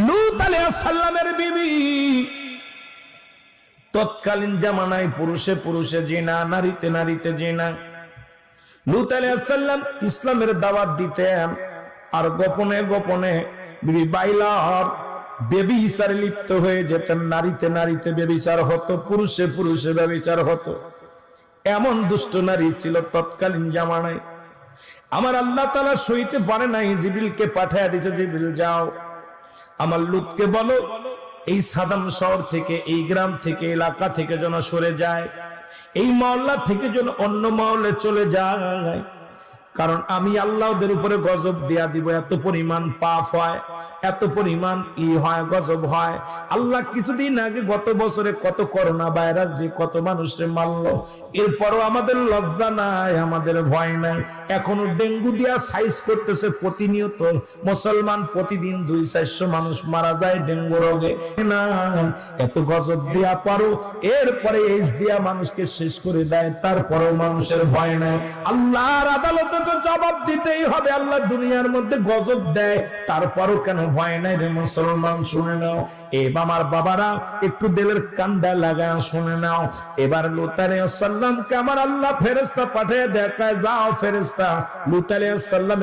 লূত আলাইহিস সালামের বিবি তৎকালীন জামানায় পুরুষে পুরুষে জিনা, নারীতে নারীতে জিনা। লূত আলাইহিস সালাম ইসলামের দাওয়াত দিতেন, আর গোপনে গোপনে বিবি বাইলার ব্যভিচারে লিপ্ত হয়ে যেতেন। নারীতে নারীতে ব্যভিচার হতো, পুরুষে পুরুষে ব্যভিচার হতো। এমন দুষ্ট নারী ছিল তৎকালীন জামানায়। আমার আল্লাহ তাআলা সইতে পারে নাই, জিবরিলকে পাঠিয়ে দিয়েছে, জিবরিল যাও আমার লূতকে বলো এই সাদাম শহর থেকে, এই গ্রাম থেকে, এলাকা থেকে যেন সরে যায়, এই মহল্লা থেকে যেন অন্য মহল্লে চলে যায়, কারণ আমি আল্লাহ ওদের উপরে গজব দেয়া দিব। এত পরিমাণ পাপ হয়, এত পরিমাণ হয়, গজব হয়। আল্লাহ কিছুদিন আগে গত বছরে কত করোনা ভাইরাস দিয়ে কত মানুষের মারলো, এরপরও আমাদের লজ্জা নাই, আমাদের ভয় নাই। এখনো ডেঙ্গু দিয়া সাইজ করতেছে প্রতিনিয়ত। মুসলমান প্রতিদিন 200-400 মানুষ মারা যায় ডেঙ্গু রোগে। না, এত গজব দিয়া পারো, এরপরে এইস দিয়া মানুষকে শেষ করে দেয়, তারপরেও মানুষের ভয় নাই। আল্লাহর আদালতে তো জবাব দিতেই হবে। আল্লাহ দুনিয়ার মধ্যে গজব দেয়, তারপরও কেন ভয় নাই রে মুসলমান? শুনে নাও আমার বাবারা, একটু দিলের কান্দা লাগায় শুনে নাও। এবার লূত আলাইহিস সালামকে আমার আল্লাহ ফেরেশতা পাঠিয়ে দেখায়, যাও ফেরেশতা লূত আলাইহিস সালাম